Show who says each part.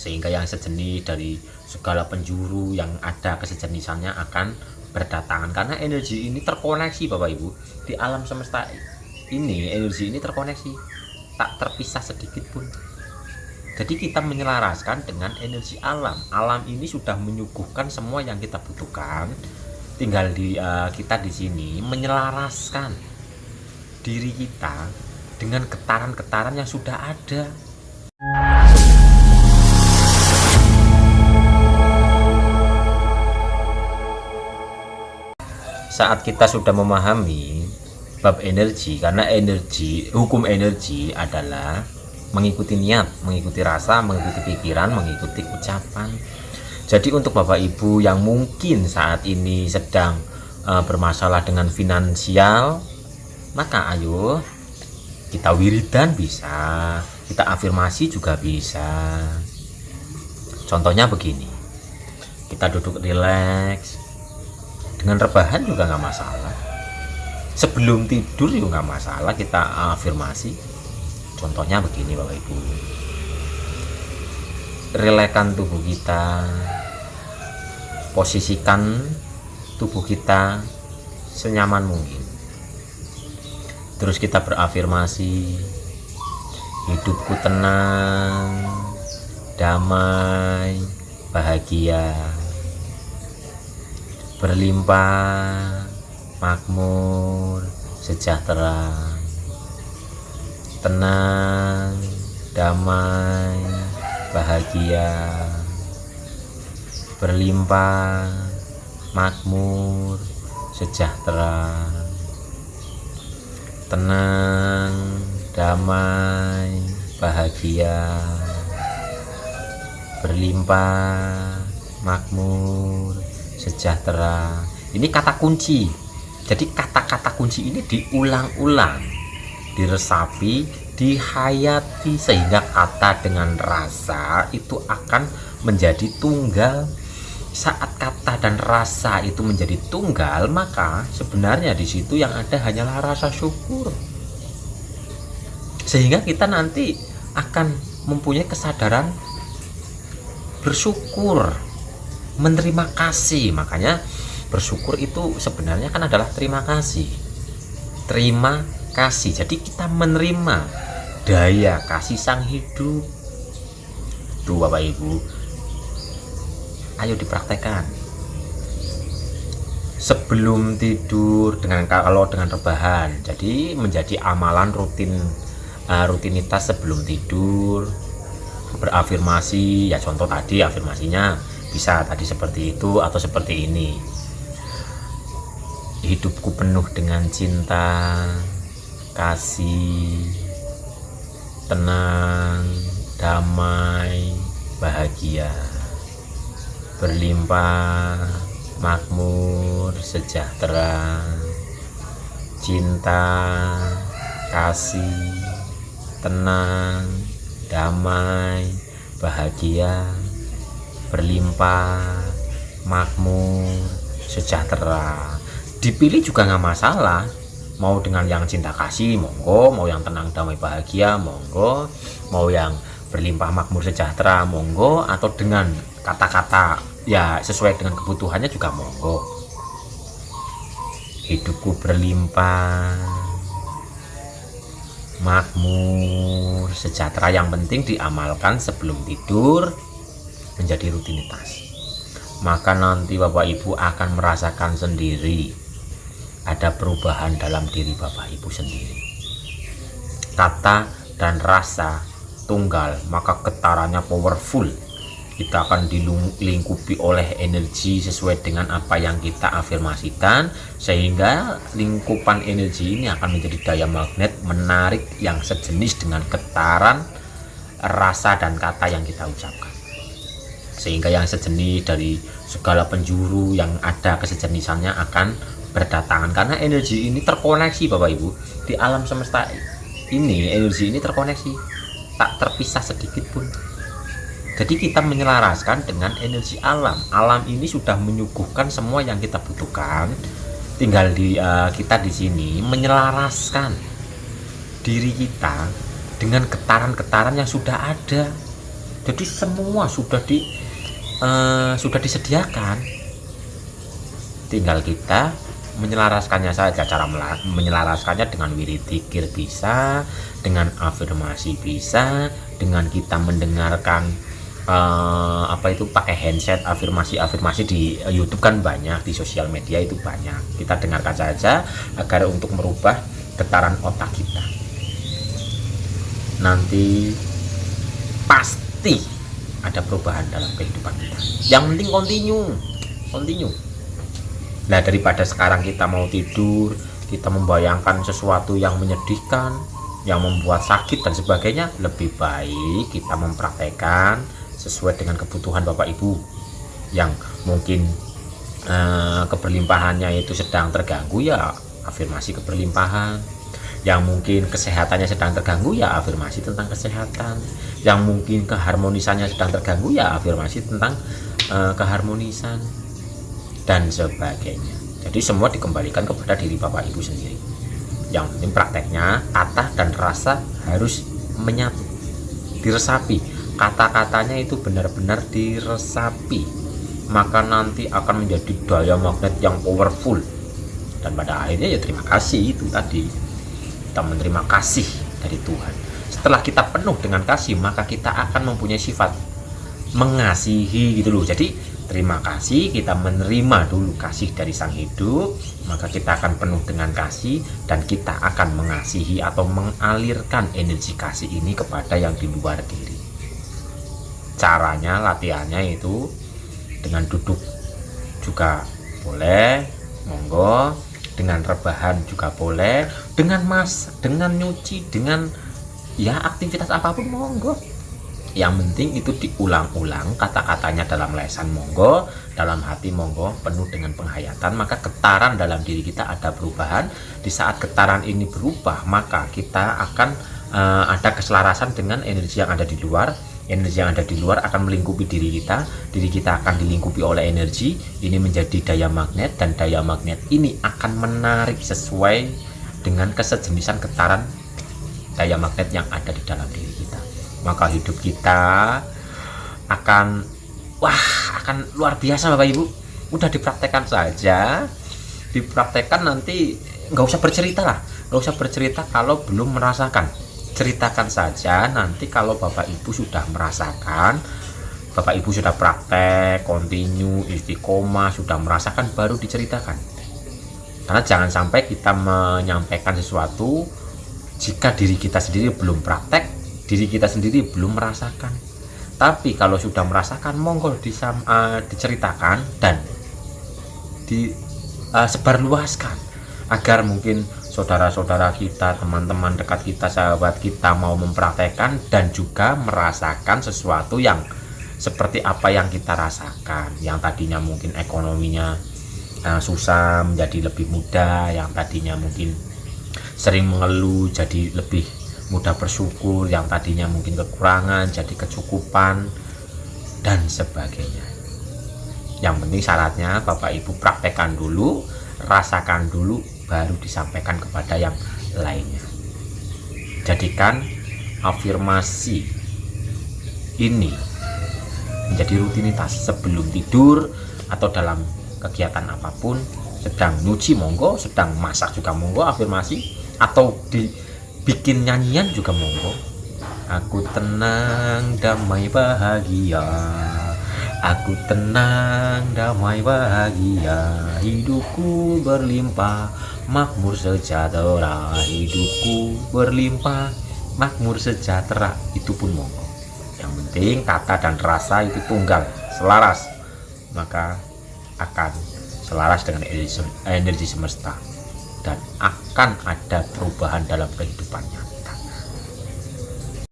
Speaker 1: sehingga yang sejenis dari segala penjuru yang ada kesejenisannya akan berdatangan, karena energi ini terkoneksi Bapak Ibu di alam semesta ini. Energi ini terkoneksi, tak terpisah sedikit pun. Jadi kita menyelaraskan dengan energi alam. Alam ini sudah menyuguhkan semua yang kita butuhkan. Tinggal kita di sini menyelaraskan diri kita dengan getaran-getaran yang sudah ada. Saat kita sudah memahami bab energi, karena hukum energi adalah mengikuti niat, mengikuti rasa, mengikuti pikiran, mengikuti ucapan. Jadi untuk Bapak Ibu yang mungkin saat ini sedang bermasalah dengan finansial, maka ayo kita wiridan bisa, kita afirmasi juga bisa. Contohnya begini, kita duduk rileks, dengan rebahan juga nggak masalah, sebelum tidur juga nggak masalah kita afirmasi. Contohnya begini Bapak Ibu, relakan tubuh kita, posisikan tubuh kita senyaman mungkin, terus kita berafirmasi, hidupku tenang, damai, bahagia, berlimpah, makmur, sejahtera, tenang, damai, bahagia, berlimpah, makmur, sejahtera, tenang, damai, bahagia, berlimpah, makmur, sejahtera. Ini kata kunci. Jadi kata-kata kunci ini diulang-ulang, diresapi, dihayati, sehingga kata dengan rasa itu akan menjadi tunggal. Saat kata dan rasa itu menjadi tunggal, maka sebenarnya di situ yang ada hanyalah rasa syukur. Sehingga kita nanti akan mempunyai kesadaran bersyukur, menerima kasih. Makanya bersyukur itu sebenarnya kan adalah terima kasih. Terima kasih. Jadi kita menerima daya kasih sang hidup. Tuh Bapak Ibu, ayo dipraktekkan sebelum tidur, kalau dengan rebahan. Jadi menjadi amalan rutinitas sebelum tidur, berafirmasi. Ya contoh tadi afirmasinya bisa tadi seperti itu atau seperti ini. Hidupku penuh dengan cinta, kasih, tenang, damai, bahagia, berlimpah, makmur, sejahtera, cinta, kasih, tenang, damai, bahagia, berlimpah, makmur, sejahtera. Dipilih juga nggak masalah, mau dengan yang cinta kasih monggo, mau yang tenang damai bahagia monggo, mau yang berlimpah makmur sejahtera monggo, atau dengan kata-kata ya sesuai dengan kebutuhannya juga monggo. Hidupku berlimpah, makmur, sejahtera. Yang penting diamalkan sebelum tidur menjadi rutinitas. Maka nanti Bapak Ibu akan merasakan sendiri ada perubahan dalam diri Bapak Ibu sendiri. Kata dan rasa tunggal, maka getarannya powerful. Kita akan dilingkupi oleh energi sesuai dengan apa yang kita afirmasikan, sehingga lingkupan energi ini akan menjadi daya magnet menarik yang sejenis dengan getaran rasa dan kata yang kita ucapkan, sehingga yang sejenis dari segala penjuru yang ada kesejenisannya akan berdatangan, karena energi ini terkoneksi Bapak Ibu di alam semesta ini. Energi ini terkoneksi, tak terpisah sedikit pun. Jadi kita menyelaraskan dengan energi alam. Alam ini sudah menyuguhkan semua yang kita butuhkan. Tinggal kita di sini menyelaraskan diri kita dengan getaran-getaran yang sudah ada. Jadi semua sudah disediakan, tinggal kita menyelaraskannya saja. Cara menyelaraskannya dengan wirid dzikir bisa, dengan afirmasi bisa, dengan kita mendengarkan pakai handset afirmasi di YouTube kan banyak, di sosial media itu banyak. Kita dengarkan saja agar untuk merubah getaran otak kita. Nanti pasti ada perubahan dalam kehidupan kita. Yang penting continue. Nah, daripada sekarang kita mau tidur, kita membayangkan sesuatu yang menyedihkan, yang membuat sakit dan sebagainya, lebih baik kita mempraktekkan sesuai dengan kebutuhan Bapak Ibu yang mungkin keberlimpahannya itu sedang terganggu, ya afirmasi keberlimpahan. Yang mungkin kesehatannya sedang terganggu, ya afirmasi tentang kesehatan. Yang mungkin keharmonisannya sedang terganggu, ya afirmasi tentang keharmonisan dan sebagainya. Jadi semua dikembalikan kepada diri Bapak Ibu sendiri. Yang penting prakteknya, kata dan rasa harus menyatu, diresapi. Kata-katanya itu benar-benar diresapi, maka nanti akan menjadi daya magnet yang powerful. Dan pada akhirnya ya terima kasih, itu tadi kita menerima kasih dari Tuhan. Setelah kita penuh dengan kasih, maka kita akan mempunyai sifat mengasihi gitu loh. Jadi terima kasih, kita menerima dulu kasih dari Sang Hidup, maka kita akan penuh dengan kasih dan kita akan mengasihi atau mengalirkan energi kasih ini kepada yang di luar diri. Caranya, latihannya itu dengan duduk juga boleh, monggo, dengan rebahan juga boleh, dengan dengan nyuci, dengan ya aktivitas apapun monggo. Yang penting itu diulang-ulang kata-katanya dalam lesan monggo, dalam hati monggo, penuh dengan penghayatan, maka getaran dalam diri kita ada perubahan. Di saat getaran ini berubah, maka kita akan ada keselarasan dengan energi yang ada di luar. Energi yang ada di luar akan melingkupi diri kita akan dilingkupi oleh energi ini, menjadi daya magnet, dan daya magnet ini akan menarik sesuai dengan kesejenisan getaran daya magnet yang ada di dalam diri kita. Maka hidup kita akan luar biasa Bapak Ibu. Udah dipraktekkan saja, dipraktekkan, nanti nggak usah bercerita kalau belum merasakan. Ceritakan saja nanti kalau Bapak Ibu sudah merasakan, Bapak Ibu sudah praktek, continue, istiqomah, sudah merasakan, baru diceritakan. Karena jangan sampai kita menyampaikan sesuatu jika diri kita sendiri belum praktek, diri kita sendiri belum merasakan. Tapi kalau sudah merasakan, monggo diceritakan dan disebarluaskan agar mungkin saudara-saudara kita, teman-teman dekat kita, sahabat kita mau mempraktekkan dan juga merasakan sesuatu yang seperti apa yang kita rasakan. Yang tadinya mungkin ekonominya susah menjadi lebih mudah, yang tadinya mungkin sering mengeluh jadi lebih mudah bersyukur, yang tadinya mungkin kekurangan jadi kecukupan dan sebagainya. Yang penting syaratnya Bapak Ibu praktekkan dulu, rasakan dulu, baru disampaikan kepada yang lainnya. Jadikan afirmasi ini menjadi rutinitas sebelum tidur atau dalam kegiatan apapun. Sedang nyuci monggo, sedang masak juga monggo afirmasi, atau dibikin nyanyian juga monggo. Aku tenang, damai, bahagia. Aku tenang, damai, bahagia. Hidupku berlimpah, makmur sejahtera. Hidupku berlimpah, makmur sejahtera. Itu pun monggo. Yang penting kata dan rasa itu tunggal, selaras, maka akan selaras dengan energi semesta dan akan ada perubahan dalam kehidupannya.